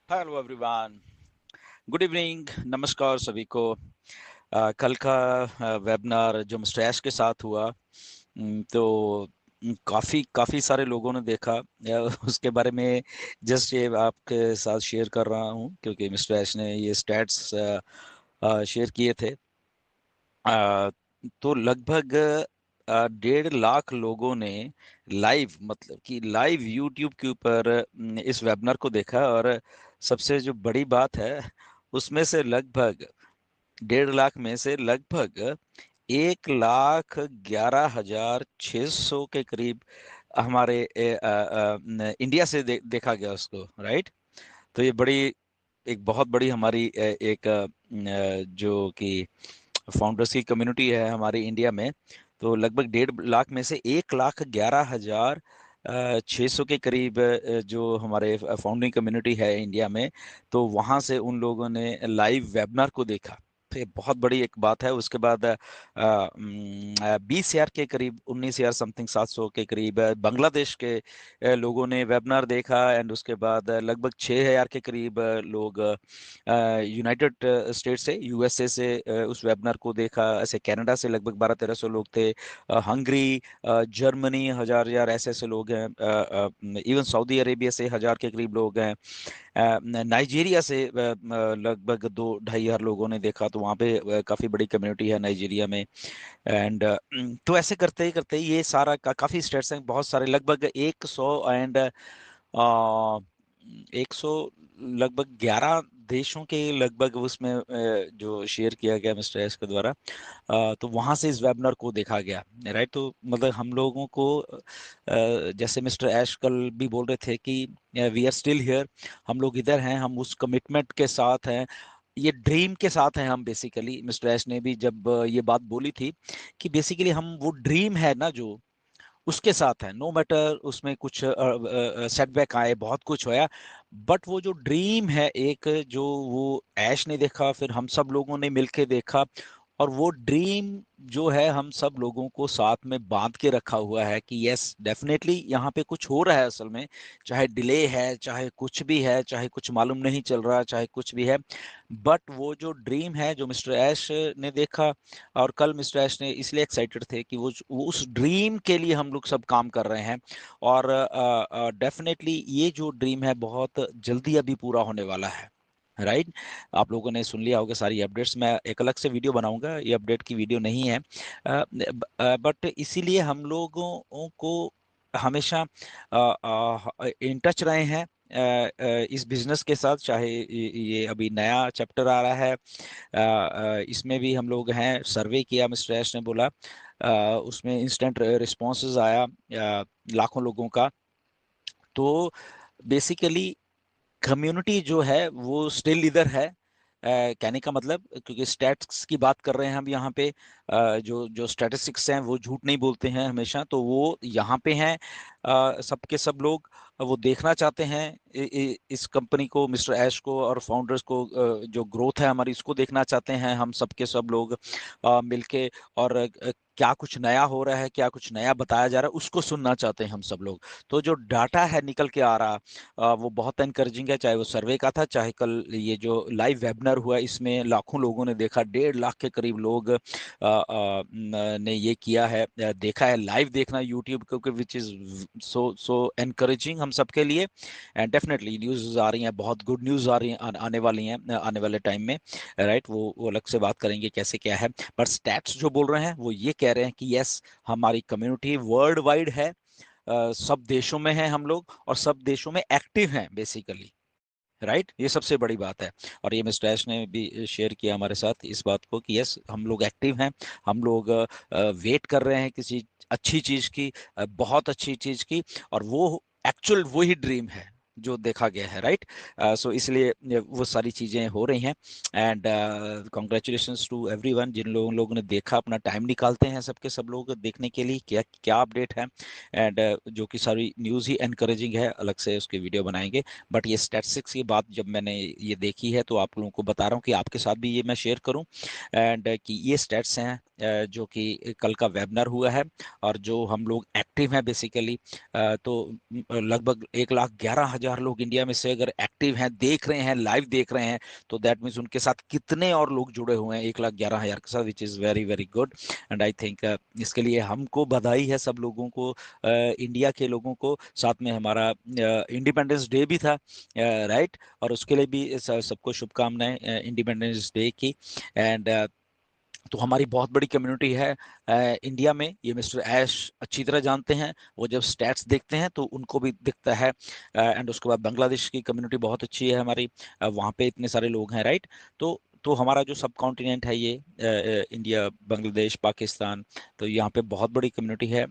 Hello everyone, good evening, नमस्कार सभी को। कल का वेबिनार जो मिस्टर ऐश के साथ हुआ, तो काफ़ी काफ़ी सारे लोगों ने देखा। उसके बारे में जस्ट ये आपके साथ शेयर कर रहा हूँ क्योंकि मिस्टर ऐश ने ये स्टैट्स शेयर किए थे। अ, तो लगभग 1.5 लाख लोगों ने लाइव, मतलब कि लाइव यूट्यूब के ऊपर इस वेबिनार को देखा। और सबसे जो बड़ी बात है, उसमें से लगभग 1.5 लाख में से लगभग 1,11,600 के करीब हमारे इंडिया से देखा गया उसको, राइट। तो ये एक बहुत बड़ी हमारी जो कि फाउंडर्स की कम्युनिटी है हमारे इंडिया में। तो लगभग 1.5 लाख में से 1,11,600 के करीब जो हमारे फाउंडिंग कम्युनिटी है इंडिया में, तो वहाँ से उन लोगों ने लाइव वेबिनार को देखा। तो ये बहुत बड़ी एक बात है। उसके बाद 20,000 के करीब, 19,000 समथिंग 700 के करीब बांग्लादेश के लोगों ने वेबिनार देखा। एंड उसके बाद लगभग 6,000 के करीब लोग यूनाइटेड स्टेट से, यूएसए से उस वेबिनार को देखा। ऐसे कनाडा से लगभग 1200-1300 लोग थे। हंगरी, जर्मनी, हजार हजार ऐसे ऐसे लोग हैं। इवन सऊदी अरेबिया से 1,000 के करीब लोग हैं। नाइजीरिया से लगभग 2-2.5 हजार लोगों ने देखा। तो वहाँ पे काफ़ी बड़ी कम्युनिटी है नाइजीरिया में। एंड तो ऐसे करते ही करते ही ये सारा काफ़ी स्टेट्स हैं, बहुत सारे, लगभग 100 एंड 100, लगभग 11 देशों के लगभग उसमें जो शेयर किया गया मिस्टर एस के द्वारा। तो वहां से इस वेबिनार को देखा गया, राइट। तो मतलब हम लोगों को जैसे मिस्टर ऐश कल भी बोल रहे थे कि वी आर स्टिल हियर, हम लोग इधर हैं, हम उस कमिटमेंट के साथ हैं, ये ड्रीम के साथ हैं हम। बेसिकली मिस्टर ऐश ने भी जब ये बात बोली थी कि बेसिकली हम वो ड्रीम है ना जो, उसके साथ है, नो मैटर उसमें कुछ सेटबैक आए, बहुत कुछ होया, बट वो जो ड्रीम है एक, जो वो ऐश ने देखा, फिर हम सब लोगों ने मिलके देखा, और वो ड्रीम जो है हम सब लोगों को साथ में बांध के रखा हुआ है कि यस डेफिनेटली यहाँ पे कुछ हो रहा है असल में। चाहे डिले है, चाहे कुछ भी है, चाहे कुछ मालूम नहीं चल रहा, चाहे कुछ भी है, बट वो जो ड्रीम है जो मिस्टर ऐश ने देखा, और कल मिस्टर ऐश ने इसलिए एक्साइटेड थे कि वो उस ड्रीम के लिए हम लोग सब काम कर रहे हैं। और डेफिनेटली ये जो ड्रीम है बहुत जल्दी अभी पूरा होने वाला है, राइट। आप लोगों ने सुन लिया होगा सारी अपडेट्स। मैं एक अलग से वीडियो बनाऊंगा, ये अपडेट की वीडियो नहीं है, बट इसीलिए हम लोगों को हमेशा इन टच रहे हैं इस बिजनेस के साथ। चाहे ये अभी नया चैप्टर आ रहा है, इसमें भी हम लोग हैं। सर्वे किया मिस्टर ऐश ने बोला, उसमें इंस्टेंट रिस्पॉन्सेज आया लाखों लोगों का। तो बेसिकली कम्युनिटी जो है वो स्टिल इधर है। कहने का मतलब, क्योंकि स्टैट्स की बात कर रहे हैं हम यहाँ पे, जो स्टैटिस्टिक्स हैं वो झूठ नहीं बोलते हैं हमेशा, तो वो यहाँ पे हैं। सबके सब लोग वो देखना चाहते हैं इस कंपनी को, मिस्टर ऐश को और फाउंडर्स को, जो ग्रोथ है हमारी इसको देखना चाहते हैं हम सबके सब लोग मिलके। और क्या कुछ नया हो रहा है, क्या कुछ नया बताया जा रहा है, उसको सुनना चाहते हैं हम सब लोग। तो जो डाटा है निकल के आ रहा, वो बहुत एनकरेजिंग है। चाहे वो सर्वे का था, चाहे कल ये जो लाइव वेबिनार हुआ, इसमें लाखों लोगों ने देखा, 1.5 लाख के करीब लोग ने ये किया है, देखा है। लाइव देखना यूट्यूब क्योंकि which is so so encouraging हम सबके लिए। एंड डेफिनेटली न्यूज़ आ रही हैं, बहुत गुड न्यूज़ आ रही हैं, आने वाली हैं आने वाले टाइम में, राइट। वो अलग से बात करेंगे कैसे क्या है। पर स्टैट्स जो बोल रहे हैं वो ये कह रहे हैं कि यस, हमारी कम्युनिटी वर्ल्ड वाइड है, सब देशों में हैं हम लोग, और सब देशों में एक्टिव हैं बेसिकली, राइट। ये सबसे बड़ी बात है। और ये मिस्टर ऐश ने भी शेयर किया हमारे साथ इस बात को कि यस, हम लोग एक्टिव हैं, हम लोग वेट कर रहे हैं किसी अच्छी चीज की, बहुत अच्छी चीज की, और वो एक्चुअल वही ड्रीम है जो देखा गया है, राइट। सो इसलिए वो सारी चीजें हो रही हैं। एंड कॉन्ग्रेचुलेशंस टू एवरीवन जिन लोगों ने देखा, अपना टाइम निकालते हैं सबके सब लोग देखने के लिए क्या क्या अपडेट है। एंड जो कि सारी न्यूज़ ही एनकरेजिंग है, अलग से उसकी वीडियो बनाएंगे। बट ये स्टैटिस्टिक्स की बात जब मैंने ये देखी है तो आप लोगों को बता रहा हूँ कि आपके साथ भी ये मैं शेयर करूँ। एंड कि ये स्टैट्स हैं, जो कि कल का वेबिनार हुआ है, और जो हम लोग एक्टिव हैं बेसिकली, तो लगभग 1,11,000 लोग इंडिया में से अगर एक्टिव हैं, देख रहे हैं, लाइव देख रहे हैं, तो दैट मीन्स उनके साथ कितने और लोग जुड़े हुए हैं 1,11,000 के साथ, which is very very good. And I think इसके लिए हमको बधाई है सब लोगों को, इंडिया के लोगों को। साथ में हमारा इंडिपेंडेंस डे भी था, राइट, और उसके लिए भी सबको शुभकामनाएं इंडिपेंडेंस डे की। एंड तो हमारी बहुत बड़ी कम्युनिटी है इंडिया में, ये मिस्टर ऐश अच्छी तरह जानते हैं। वो जब स्टैट्स देखते हैं तो उनको भी दिखता है। एंड उसके बाद बांग्लादेश की कम्युनिटी बहुत अच्छी है हमारी, वहाँ पे इतने सारे लोग हैं, राइट। तो हमारा जो सब कॉन्टिनेंट है ये इंडिया, बांग्लादेश, पाकिस्तान, तो यहाँ पे बहुत बड़ी कम्युनिटी है।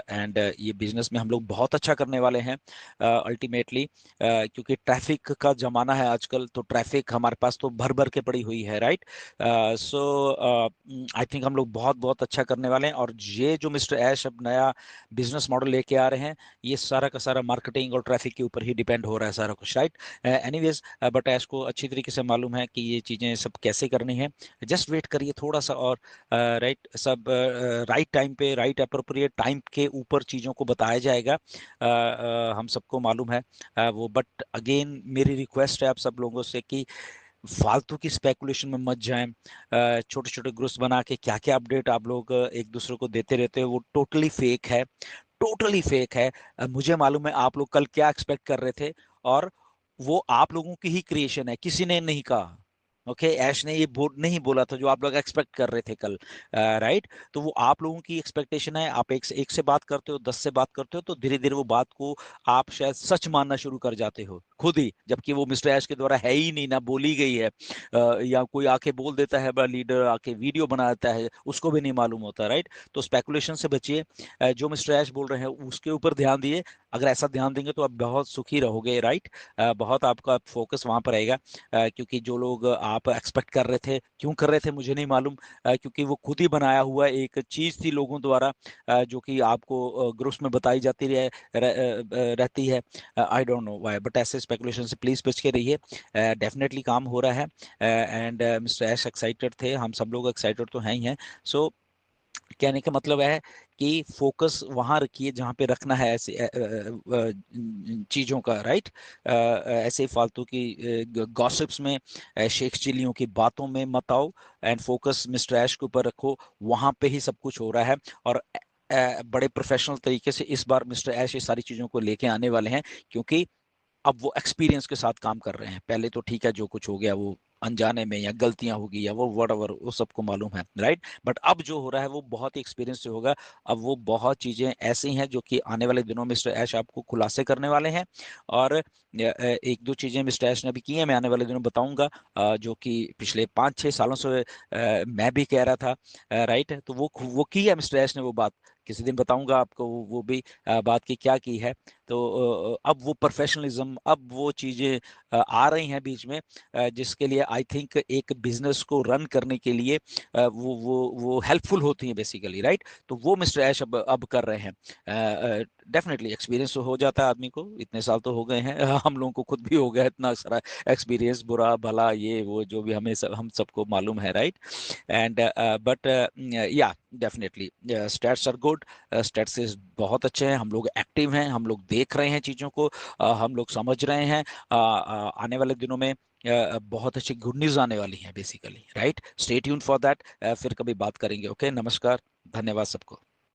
एंड ये बिजनेस में हम लोग बहुत अच्छा करने वाले हैं अल्टीमेटली, क्योंकि ट्रैफिक का जमाना है आजकल, तो ट्रैफिक हमारे पास तो भर भर के पड़ी हुई है, राइट। सो आई थिंक हम लोग बहुत बहुत अच्छा करने वाले हैं। और ये जो मिस्टर ऐश अब नया बिजनेस मॉडल लेके आ रहे हैं, ये सारा का सारा मार्केटिंग और ट्रैफिक के ऊपर ही डिपेंड हो रहा है सारा कुछ, राइट। एनीवेज, बट ऐश को अच्छी तरीके से मालूम है कि ये चीज़ें सब कैसे करनी है। जस्ट वेट करिए थोड़ा सा और, राइट, सब राइट टाइम पे, राइट अप्रोप्रिएट टाइम के ऊपर चीज़ों को बताया जाएगा, हम सबको मालूम है वो। बट अगेन मेरी रिक्वेस्ट है आप सब लोगों से कि फालतू की स्पेकुलेशन में मत जाएं। छोटे छोटे ग्रुप्स बना के क्या क्या अपडेट आप लोग एक दूसरे को देते रहते हो, वो टोटली फेक है, टोटली फेक है। मुझे मालूम है आप लोग कल क्या एक्सपेक्ट कर रहे थे, और वो आप लोगों की ही क्रिएशन है, किसी ने नहीं कहा। ओके, ऐश ने ये नहीं बोला था जो आप लोग एक्सपेक्ट कर रहे थे कल, राइट। तो वो आप लोगों की एक्सपेक्टेशन है। आप एक से बात करते हो, 10 से बात करते हो, तो धीरे धीरे वो बात को आप शायद सच मानना शुरू कर जाते हो खुद ही, जबकि वो मिस्टर ऐश के द्वारा है ही नहीं, ना बोली गई है। या कोई आके बोल देता है, बड़ा लीडर आके वीडियो बना देता है, उसको भी नहीं मालूम होता, राइट। तो स्पेकुलेशन से बचिए, जो मिस्टर ऐश बोल रहे हैं उसके ऊपर ध्यान दिए। अगर ऐसा ध्यान देंगे तो आप बहुत सुखी रहोगे, राइट। बहुत आपका फोकस वहां पर रहेगा, क्योंकि जो लोग आप एक्सपेक्ट कर रहे थे, क्यों कर रहे थे मुझे नहीं मालूम, क्योंकि वो खुद ही बनाया हुआ एक चीज थी लोगों द्वारा, जो कि आपको ग्रुप्स में बताई जाती रहती है। I don't know why, but ऐसे स्पेकुलेशन से प्लीज बच के रहिए। डेफिनेटली काम हो रहा है, एंड मिस्टर एश एक्साइटेड थे, हम सब लोग एक्साइटेड तो हैं ही हैं। सो कहने का मतलब है कि फोकस वहां रखिए जहां पे रखना है, ऐसे चीजों का, राइट। ऐसे फालतू की गॉसिप्स में, शेख चिल्लियों की बातों में मत आओ, एंड फोकस मिस्टर ऐश के ऊपर रखो, वहां पे ही सब कुछ हो रहा है। और बड़े प्रोफेशनल तरीके से इस बार मिस्टर ऐश ये सारी चीजों को लेके आने वाले हैं, क्योंकि अब वो एक्सपीरियंस के साथ काम कर रहे हैं। पहले तो ठीक है, जो कुछ हो गया वो अनजाने में या गलतियां होगी या वो वट वो सबको मालूम है, राइट। बट अब जो हो रहा है वो बहुत ही एक्सपीरियंस से होगा। अब वो बहुत चीजें ऐसी हैं जो कि आने वाले दिनों में मिस्टर ऐश आपको खुलासे करने वाले हैं। और एक दो चीजें मिस्टर ऐश ने भी की हैं, मैं आने वाले दिनों बताऊंगा, जो कि पिछले 5-6 सालों से मैं भी कह रहा था, राइट। तो वो की है मिस्टर ऐश ने वो बात, किसी दिन बताऊंगा आपको वो भी बात की क्या की है। तो अब वो प्रोफेशनलिज्म, अब वो चीजें आ रही हैं बीच में, जिसके लिए आई थिंक एक बिजनेस को रन करने के लिए वो हेल्पफुल होती हैं बेसिकली, राइट। तो वो मिस्टर ऐश अब कर रहे हैं। डेफिनेटली एक्सपीरियंस तो हो जाता है आदमी को, इतने साल तो हो गए हैं हम लोगों को खुद भी हो गया इतना सारा एक्सपीरियंस, बुरा भला ये वो जो भी हम सबको मालूम है, right. And but yeah definitely stats are good, stats बहुत अच्छे हैं, हम लोग एक्टिव हैं, हम लोग देख रहे हैं चीज़ों को, हम लोग समझ रहे हैं। आने वाले दिनों में बहुत अच्छी गुड न्यूज़ आने वाली है basically, right. Stay tuned for that, फिर कभी बात करेंगे। ओके, नमस्कार, धन्यवाद सबको।